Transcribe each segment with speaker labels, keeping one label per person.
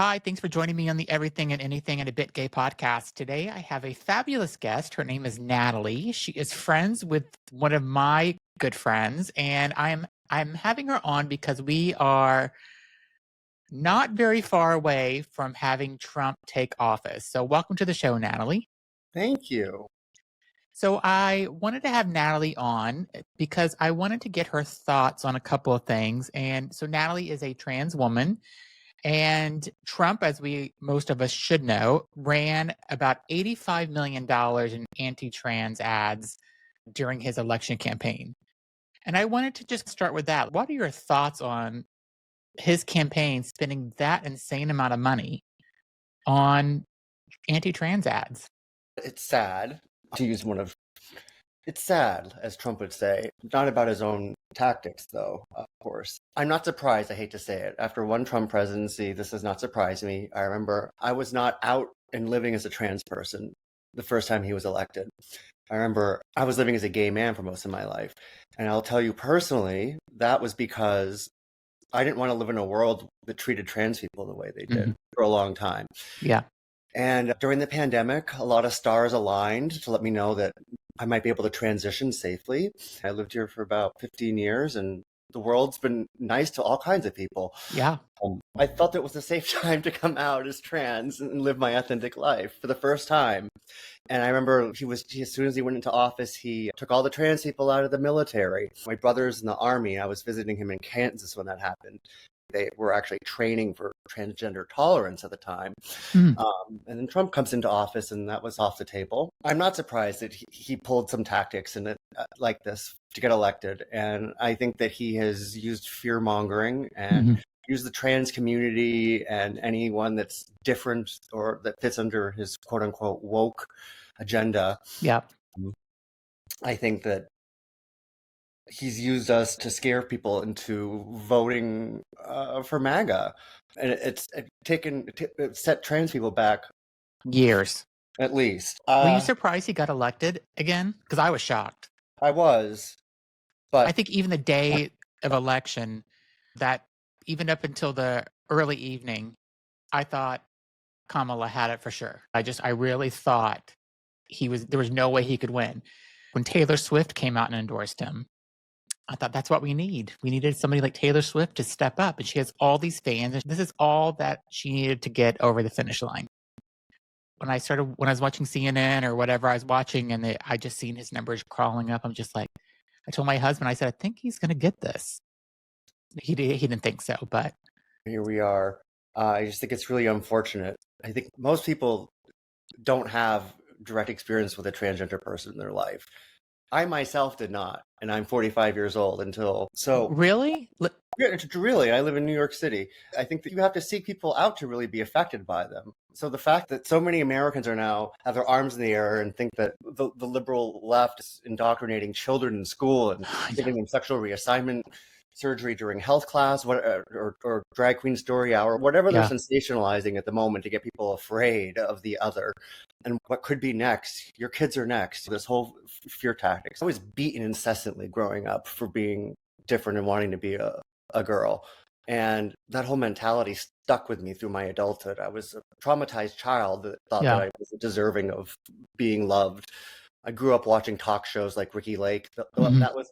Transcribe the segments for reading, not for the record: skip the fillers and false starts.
Speaker 1: Hi, thanks for joining me on the Everything and Anything and a Bit Gay podcast. Today I have a fabulous guest. Her name is Natalie. She is friends with one of my good friends, and I'm having her on because we are not very far away from having Trump take office. So welcome to the show, Natalie.
Speaker 2: Thank you.
Speaker 1: So I wanted to have Natalie on because I wanted to get her thoughts on a couple of things. And so Natalie is a trans woman. And Trump, as most of us should know, ran about $85 million in anti-trans ads during his election campaign. And I wanted to just start with that. What are your thoughts on his campaign spending that insane amount of money on anti-trans ads?
Speaker 2: It's sad to use it's sad, as Trump would say. Not about his own tactics, though, of course. I'm not surprised, I hate to say it. After one Trump presidency, this does not surprise me. I remember I was not out and living as a trans person the first time he was elected. I remember I was living as a gay man for most of my life. And I'll tell you personally, that was because I didn't want to live in a world that treated trans people the way they did for a long time.
Speaker 1: Yeah.
Speaker 2: And during the pandemic, a lot of stars aligned to let me know that I might be able to transition safely. I lived here for about 15 years and the world's been nice to all kinds of people.
Speaker 1: Yeah.
Speaker 2: I felt it was a safe time to come out as trans and live my authentic life for the first time. And I remember as soon as he went into office, he took all the trans people out of the military. My brother's in the army. I was visiting him in Kansas when that happened. They were actually training for transgender tolerance at the time.
Speaker 1: Mhm.
Speaker 2: And then Trump comes into office and that was off the table. I'm not surprised that he pulled some tactics like this to get elected. And I think that he has used fear mongering and used the trans community and anyone that's different or that fits under his quote unquote woke agenda.
Speaker 1: Yeah.
Speaker 2: I think that he's used us to scare people into voting for MAGA. And it's set trans people back
Speaker 1: Years.
Speaker 2: at least.
Speaker 1: Were you surprised he got elected again? Because I was shocked.
Speaker 2: I was, but
Speaker 1: I think even the day of election, that even up until the early evening, I thought Kamala had it for sure. I really thought there was no way he could win. When Taylor Swift came out and endorsed him, I thought that's what we need. We needed somebody like Taylor Swift to step up, and she has all these fans. And this is all that she needed to get over the finish line. When I was watching CNN or whatever I was watching, and I just seen his numbers crawling up, I'm just like, I told my husband, I said, I think he's going to get this. He didn't think so, but
Speaker 2: here we are. I just think it's really unfortunate. I think most people don't have direct experience with a transgender person in their life. I myself did not, and I'm 45 years old
Speaker 1: Really?
Speaker 2: Yeah, really, I live in New York City. I think that you have to seek people out to really be affected by them. So the fact that so many Americans have their arms in the air and think that the liberal left is indoctrinating children in school and giving them sexual reassignment surgery during health class or drag queen story hour, whatever they're sensationalizing at the moment to get people afraid of the other and what could be next. Your kids are next. This whole fear tactics. I was beaten incessantly growing up for being different and wanting to be a girl. And that whole mentality stuck with me through my adulthood. I was a traumatized child that thought that I was deserving of being loved. I grew up watching talk shows like Ricky Lake. That was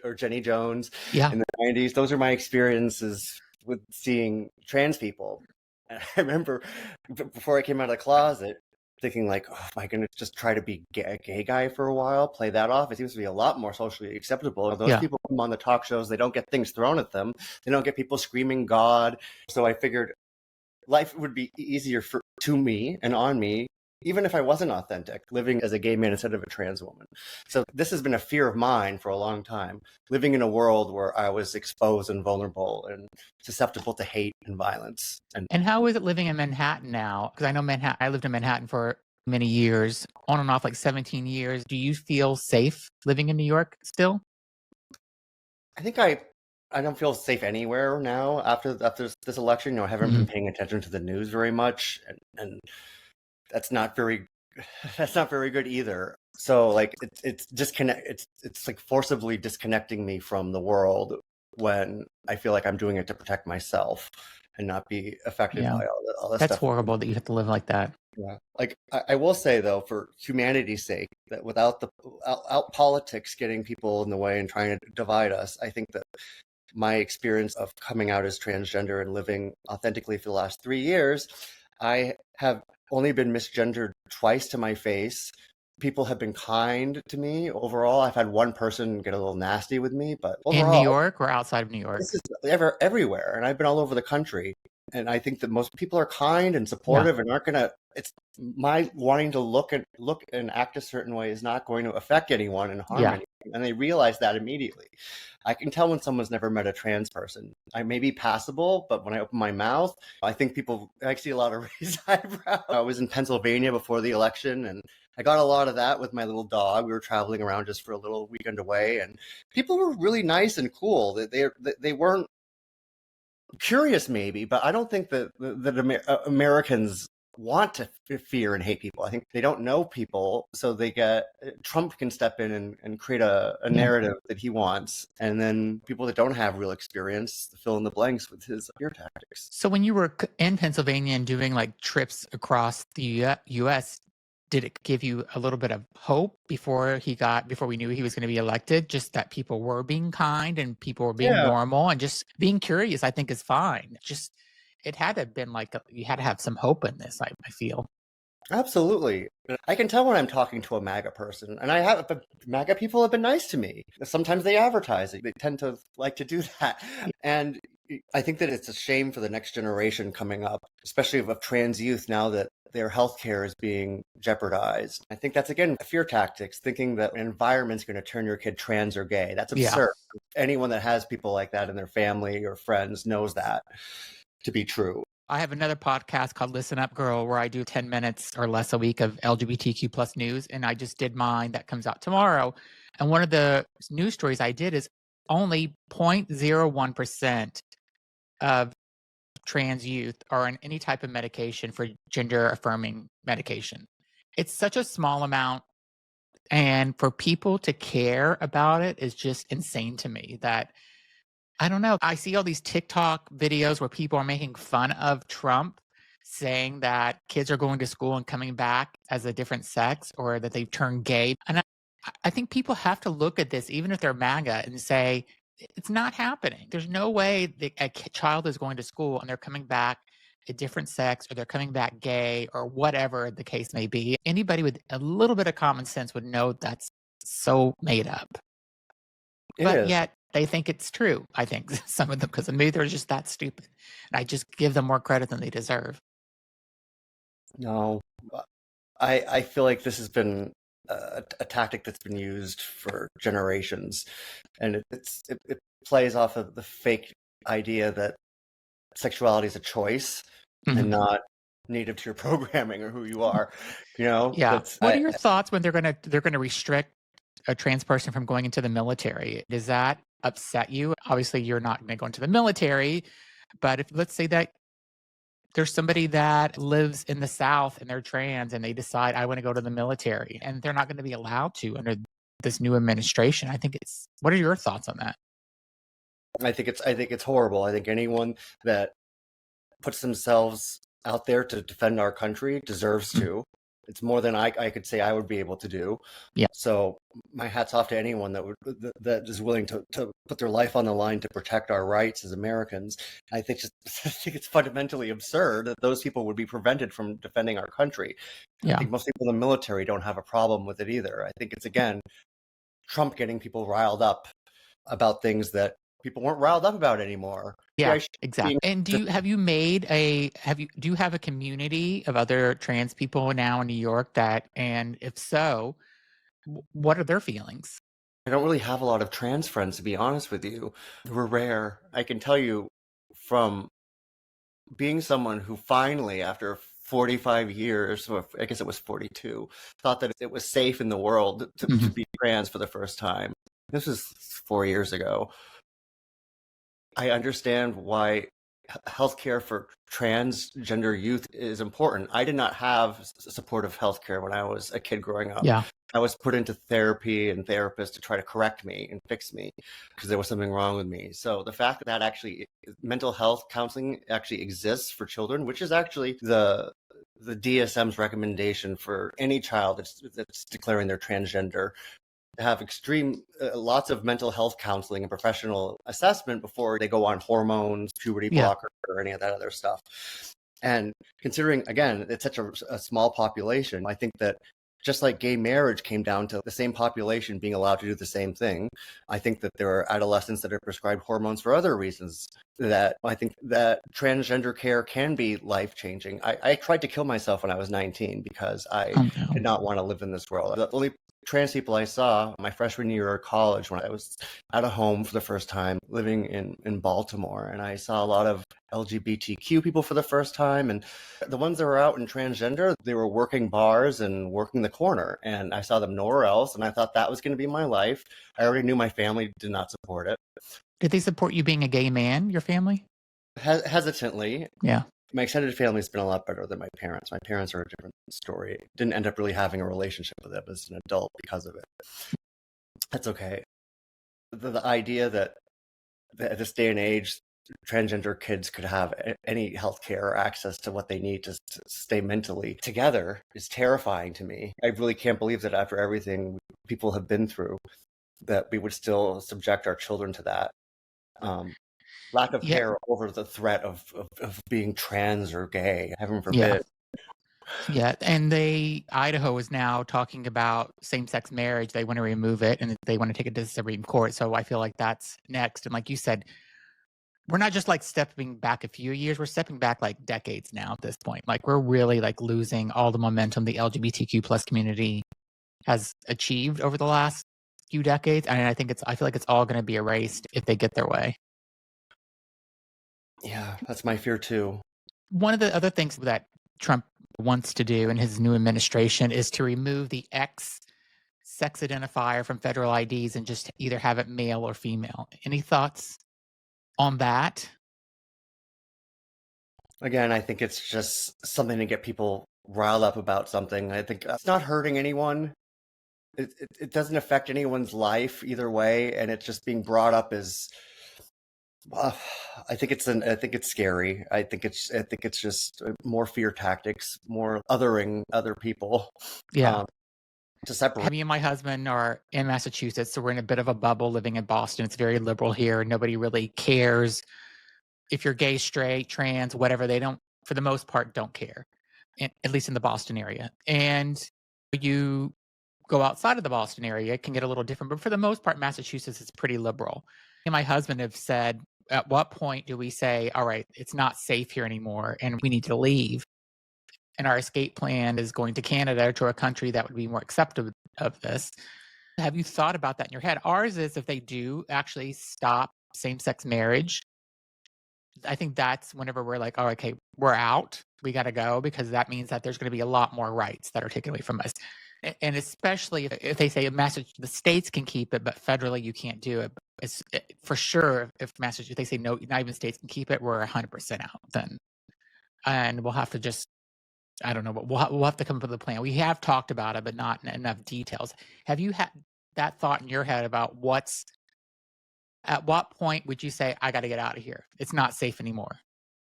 Speaker 2: or Jenny Jones in the 90s. Those are my experiences with seeing trans people. And I remember before I came out of the closet thinking like, oh, am I going to just try to be a gay guy for a while, play that off? It seems to be a lot more socially acceptable. Those people come on the talk shows, they don't get things thrown at them. They don't get people screaming God. So I figured life would be easier to me and on me even if I wasn't authentic, living as a gay man instead of a trans woman. So this has been a fear of mine for a long time, living in a world where I was exposed and vulnerable and susceptible to hate and violence.
Speaker 1: And how is it living in Manhattan now? Because I know I lived in Manhattan for many years, on and off like 17 years. Do you feel safe living in New York still?
Speaker 2: I think I don't feel safe anywhere now after this election. I haven't been paying attention to the news very much, and that's not very good either. So like it's like forcibly disconnecting me from the world when I feel like I'm doing it to protect myself. and not be affected
Speaker 1: Yeah.
Speaker 2: by all this
Speaker 1: That's
Speaker 2: stuff.
Speaker 1: horrible that you have to live like that.
Speaker 2: Yeah. Like I will say though, for humanity's sake, that without out politics getting people in the way and trying to divide us, I think that my experience of coming out as transgender and living authentically for the last 3 years, I have only been misgendered twice to my face. People have been kind to me overall. I've had one person get a little nasty with me, but
Speaker 1: In New
Speaker 2: overall,
Speaker 1: York or outside of New York?
Speaker 2: this is everywhere, and I've been all over the country. And I think that most people are kind and
Speaker 1: Yeah.
Speaker 2: supportive and aren't gonna. It's my wanting to look and act a certain way is not going to affect anyone and harm
Speaker 1: Yeah.
Speaker 2: anyone, and they realize that immediately. I can tell when someone's never met a trans person. I may be passable, but when I open my mouth, I think people. I see a lot of raised eyebrows. I was in Pennsylvania before the election, and I got a lot of that with my little dog. We were traveling around just for a little weekend away, and people were really nice and cool. They weren't curious, maybe, but I don't think that Americans want to fear and hate people. I think they don't know people, so they get Trump can step in and create a
Speaker 1: Yeah.
Speaker 2: narrative that he wants, and then people that don't have real experience fill in the blanks with his fear tactics.
Speaker 1: So when you were in Pennsylvania and doing like trips across the U.S., did it give you a little bit of hope before we knew he was going to be elected? Just that people were being kind and people were being
Speaker 2: Yeah,
Speaker 1: normal and just being curious, I think is fine. Just it had to have been like you had to have some hope in this. I feel.
Speaker 2: absolutely. I can tell when I'm talking to a MAGA person, and but MAGA people have been nice to me. Sometimes they advertise it. They tend to like to do that.
Speaker 1: Yeah.
Speaker 2: And I think that it's a shame for the next generation coming up, especially of trans youth, now that their healthcare is being jeopardized. I think that's, again, fear tactics, thinking that an environment's going to turn your kid trans or gay. That's
Speaker 1: Yeah.
Speaker 2: absurd. Anyone that has people like that in their family or friends knows that to be true.
Speaker 1: I have another podcast called Listen Up Girl where I do 10 minutes or less a week of LGBTQ plus news. And I just did mine that comes out tomorrow. And one of the news stories I did is only 0.01% of trans youth are on any type of medication for gender affirming medication. It's such a small amount. And for people to care about it is just insane to me that I don't know. I see all these TikTok videos where people are making fun of Trump, saying that kids are going to school and coming back as a different sex or that they've turned gay. And I think people have to look at this, even if they're MAGA, and say, it's not happening. There's no way that a child is going to school and they're coming back a different sex or they're coming back gay or whatever the case may be. Anybody with a little bit of common sense would know that's so made up.
Speaker 2: It
Speaker 1: But
Speaker 2: is.
Speaker 1: yet they think it's true, I think, some of them, because maybe they're just that stupid. And I just give them more credit than they deserve.
Speaker 2: No, I feel like this has been a tactic that's been used for generations, and it plays off of the fake idea that sexuality is a choice and
Speaker 1: Mhm.
Speaker 2: not native to your programming or who you are. You know,
Speaker 1: Yeah. What are your thoughts when they're gonna restrict a trans person from going into the military? Does that upset you? Obviously, you're not gonna go into the military, but if let's say that there's somebody that lives in the South and they're trans and they decide I want to go to the military and they're not going to be allowed to under this new administration. I think what are your thoughts on that?
Speaker 2: I think it's horrible. I think anyone that puts themselves out there to defend our country deserves to. It's more than I could say I would be able to do.
Speaker 1: Yeah.
Speaker 2: So my hat's off to anyone that is willing to put their life on the line to protect our rights as Americans. I think it's fundamentally absurd that those people would be prevented from defending our country.
Speaker 1: Yeah.
Speaker 2: I think most people in the military don't have a problem with it either. I think it's, again, Trump getting people riled up about things that people weren't riled up about anymore.
Speaker 1: Yeah, exactly. And do you have a community of other trans people now in New York and if so, what are their feelings?
Speaker 2: I don't really have a lot of trans friends, to be honest with you. We're rare. I can tell you from being someone who finally, after 45 years, or I guess it was 42, thought that it was safe in the world to be trans for the first time. This was 4 years ago. I understand why healthcare for transgender youth is important. I did not have supportive healthcare when I was a kid growing up.
Speaker 1: Yeah.
Speaker 2: I was put into therapy and therapists to try to correct me and fix me because there was something wrong with me. So the fact that actually mental health counseling actually exists for children, which is actually the DSM's recommendation for any child that's declaring they're transgender, to have extreme lots of mental health counseling and professional assessment before they go on hormones, puberty
Speaker 1: Yeah.
Speaker 2: blocker, or any of that other stuff. And considering, again, it's such a small population, I think that just like gay marriage came down to the same population being allowed to do the same thing, I think that there are adolescents that are prescribed hormones for other reasons. That I think that transgender care can be life changing. I tried to kill myself when I was 19 because I
Speaker 1: Oh no.
Speaker 2: did not want to live in this world. The only trans people I saw my freshman year of college when I was at a home for the first time living in Baltimore, and I saw a lot of LGBTQ people for the first time, and the ones that were out in transgender, they were working bars and working the corner, and I saw them nowhere else, and I thought that was going to be my life. I already knew my family did not support it.
Speaker 1: Did they support you being a gay man, your family?
Speaker 2: Hesitantly.
Speaker 1: Yeah.
Speaker 2: My extended family's been a lot better than my parents. My parents are a different story. Didn't end up really having a relationship with them as an adult because of it. That's okay. The idea that at this day and age, transgender kids could have any healthcare or access to what they need to stay mentally together is terrifying to me. I really can't believe that after everything people have been through, that we would still subject our children to that. Lack of
Speaker 1: Yeah.
Speaker 2: care over the threat of being trans or gay, heaven
Speaker 1: Yeah.
Speaker 2: forbid.
Speaker 1: Yeah. And Idaho is now talking about same-sex marriage. They want to remove it and they want to take it to the Supreme Court. So I feel like that's next. And like you said, we're not just like stepping back a few years, we're stepping back like decades now at this point. Like we're really like losing all the momentum the LGBTQ plus community has achieved over the last few decades. And I feel like it's all going to be erased if they get their way.
Speaker 2: Yeah, that's my fear too.
Speaker 1: One of the other things that Trump wants to do in his new administration is to remove the X sex identifier from federal IDs and just either have it male or female. Any thoughts on that?
Speaker 2: Again, I think it's just something to get people riled up about something. I think it's not hurting anyone. It doesn't affect anyone's life either way, and it's just being brought up as. I think it's scary. I think it's just more fear tactics, more othering other people.
Speaker 1: Yeah.
Speaker 2: To separate.
Speaker 1: Me and my husband are in Massachusetts, so we're in a bit of a bubble living in Boston. It's very liberal here. Nobody really cares if you're gay, straight, trans, whatever. They don't, for the most part, don't care, at least in the Boston area. And you go outside of the Boston area, it can get a little different. But for the most part, Massachusetts is pretty liberal. And my husband have said, at what point do we say, all right, it's not safe here anymore and we need to leave? And our escape plan is going to Canada, to a country that would be more accepting of this. Have you thought about that in your head? Ours is if they do actually stop same-sex marriage, I think that's whenever we're like, oh, okay, we're out. We got to go because that means that there's going to be a lot more rights that are taken away from us. And especially if they say the states can keep it, but federally you can't do it. It's for sure if they say no, not even states can keep it, we're 100% out then. And we'll have to just, I don't know, but we'll have to come up with a plan. We have talked about it, but not in enough details. Have you had that thought in your head about at what point would you say, I got to get out of here? It's not safe anymore.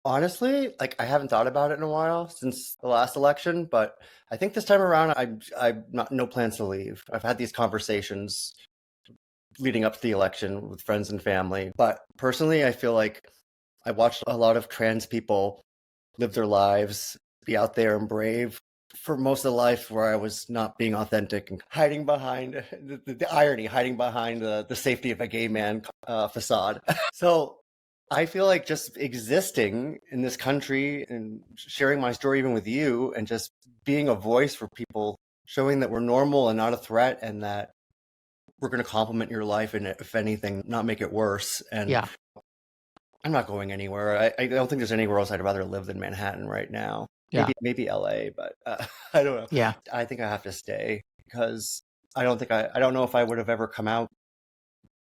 Speaker 2: Honestly, like I haven't thought about it in a while since the last election, but I think this time around I'm not no plans to leave. I've had these conversations leading up to the election with friends and family, but personally, I feel like I watched a lot of trans people live their lives, be out there and brave for most of the life where I was not being authentic and hiding behind the irony, hiding behind the safety of a gay man facade. So I feel like just existing in this country and sharing my story even with you and just being a voice for people, showing that we're normal and not a threat and that we're going to complement your life and if anything, not make it worse. And
Speaker 1: Yeah.
Speaker 2: I'm not going anywhere. I don't think there's anywhere else I'd rather live than Manhattan right now.
Speaker 1: Yeah.
Speaker 2: Maybe LA, but I don't know.
Speaker 1: Yeah.
Speaker 2: I think I have to stay because I don't know if I would have ever come out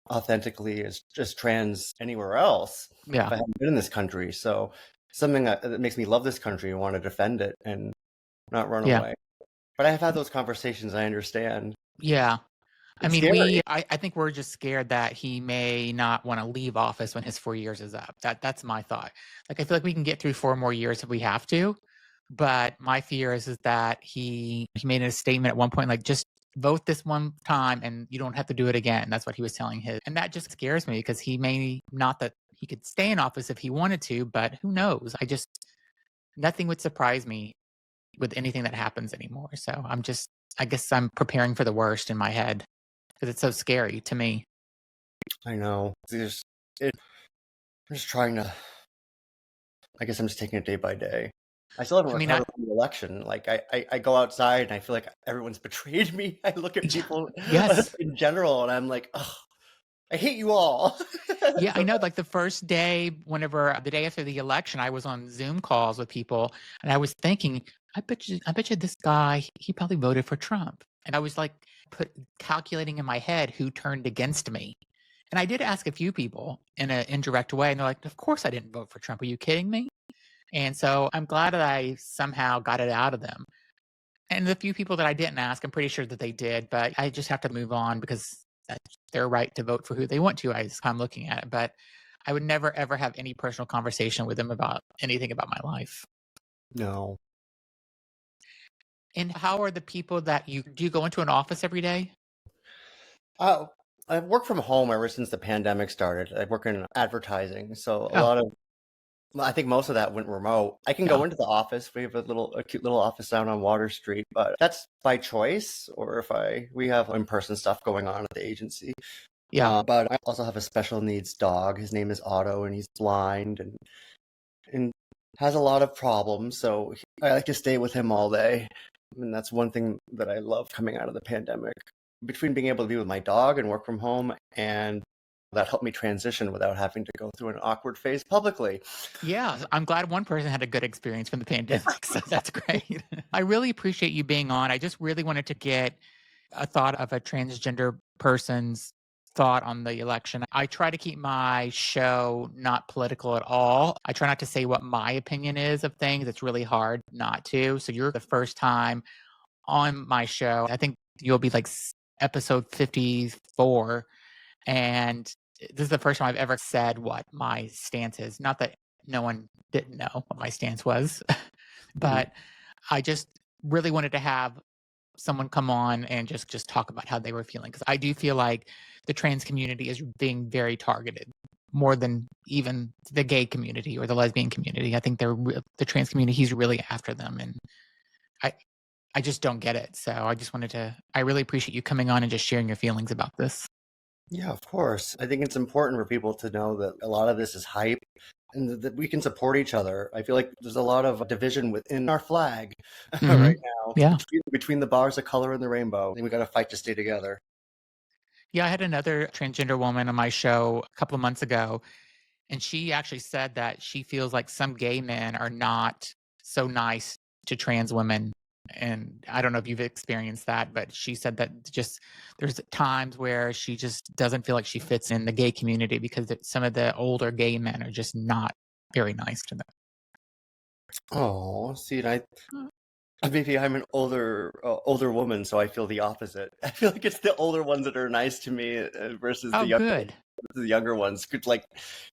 Speaker 2: authentically as just trans anywhere else if
Speaker 1: Yeah.
Speaker 2: I hadn't been in this country. So something that makes me love this country and want to defend it and not run
Speaker 1: Yeah.
Speaker 2: away. But I have had those conversations. I understand.
Speaker 1: Yeah. I
Speaker 2: It's
Speaker 1: mean,
Speaker 2: scary.
Speaker 1: I think we're just scared that he may not want to leave office when his 4 years is up. That's my thought. Like, I feel like we can get through 4 more years if we have to, but my fear is that he made a statement at one point like, just vote this one time and you don't have to do it again. That's what he was telling his, and that just scares me because he may not that he could stay in office if he wanted to, but who knows? Nothing would surprise me with anything that happens anymore. So I guess I'm preparing for the worst in my head because it's so scary to me.
Speaker 2: I know. I'm just trying to. I guess I'm just taking it day by day. I still haven't
Speaker 1: I mean,
Speaker 2: recovered from the election. Like I go outside and I feel like everyone's betrayed me. I look at people
Speaker 1: yes.
Speaker 2: in general and I'm like, oh, I hate you all.
Speaker 1: Yeah, I
Speaker 2: So,
Speaker 1: know. Like the first day, whenever the day after the election, I was on Zoom calls with people, and I was thinking, I bet you this guy, he probably voted for Trump. And I was like, put calculating in my head who turned against me. And I did ask a few people in an indirect way, and they're like, "Of course I didn't vote for Trump. Are you kidding me?" And so I'm glad that I somehow got it out of them. And the few people that I didn't ask, I'm pretty sure that they did, but I just have to move on because that's their right to vote for who they want to. I'm looking at it, but I would never ever have any personal conversation with them about anything about my life.
Speaker 2: no.
Speaker 1: And how are the people that do you go into an office every day?
Speaker 2: Oh, I've worked from home ever since the pandemic started. I work in advertising, so
Speaker 1: Oh,
Speaker 2: I think most of that went remote. I can
Speaker 1: yeah,
Speaker 2: go into the office. We have a cute little office down on Water Street, but that's by choice, or if we have in-person stuff going on at the agency.
Speaker 1: yeah,
Speaker 2: But I also have a special needs dog. His name is Otto, and he's blind and has a lot of problems. So I like to stay with him all day. And that's one thing that I love coming out of the pandemic. Between being able to be with my dog and work from home, and that helped me transition without having to go through an awkward phase publicly.
Speaker 1: yeah. I'm glad one person had a good experience from the pandemic, so that's great. I really appreciate you being on. I just really wanted to get a thought of a transgender person's thought on the election. I try to keep my show not political at all. I try not to say what my opinion is of things. It's really hard not to. So you're the first time on my show. I think you'll be like episode 54. And this is the first time I've ever said what my stance is. Not that no one didn't know what my stance was,
Speaker 2: Mhm.
Speaker 1: but I just really wanted to have someone come on and just talk about how they were feeling because I do feel like the trans community is being very targeted more than even the gay community or the lesbian community. I think the trans community he's really after them, and I I just don't get it. So I really appreciate you coming on and just sharing your feelings about this.
Speaker 2: Yeah, of course. I think it's important for people to know that a lot of this is hype and that we can support each other. I feel like there's a lot of division within our flag
Speaker 1: Hmm.
Speaker 2: right now
Speaker 1: Yeah.
Speaker 2: between the bars of color and the rainbow. And we got to fight to stay together.
Speaker 1: Yeah, I had another transgender woman on my show a couple of months ago, and she actually said that she feels like some gay men are not so nice to trans women. And I don't know if you've experienced that, but she said that just there's times where she just doesn't feel like she fits in the gay community because some of the older gay men are just not very nice to them.
Speaker 2: Oh, see, and
Speaker 1: Mm.
Speaker 2: maybe I'm an older woman, so I feel the opposite. I feel like it's the older ones that are nice to me versus
Speaker 1: Oh, good.
Speaker 2: the younger ones. Could like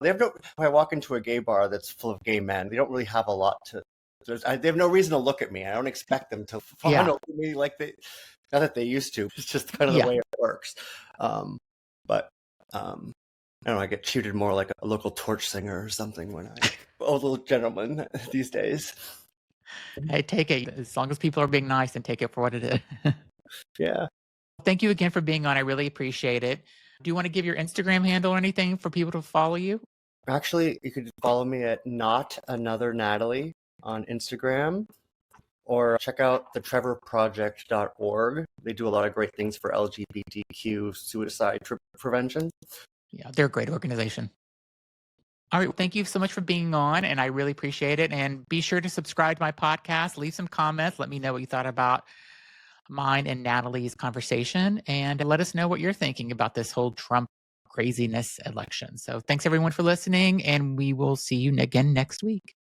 Speaker 2: they have no. If I walk into a gay bar that's full of gay men, they don't really have a lot to. They have no reason to look at me. I don't expect them to fawn
Speaker 1: Yeah.
Speaker 2: over me like not that they used to. It's just kind of the
Speaker 1: Yeah.
Speaker 2: way it works. Um, but um, I don't know. I get treated more like a local torch singer or something when I older gentleman these days.
Speaker 1: Hey, take it. As long as people are being nice and take it for what it is.
Speaker 2: Yeah.
Speaker 1: Thank you again for being on. I really appreciate it. Do you want to give your Instagram handle or anything for people to follow you?
Speaker 2: Actually, you could follow me at Not Another Natalie on Instagram or check out the trevorproject.org. They do a lot of great things for LGBTQ suicide prevention.
Speaker 1: Yeah, they're a great organization. All right. Thank you so much for being on, and I really appreciate it. And be sure to subscribe to my podcast, leave some comments, let me know what you thought about mine and Natalie's conversation, and let us know what you're thinking about this whole Trump craziness election. So thanks everyone for listening, and we will see you again next week.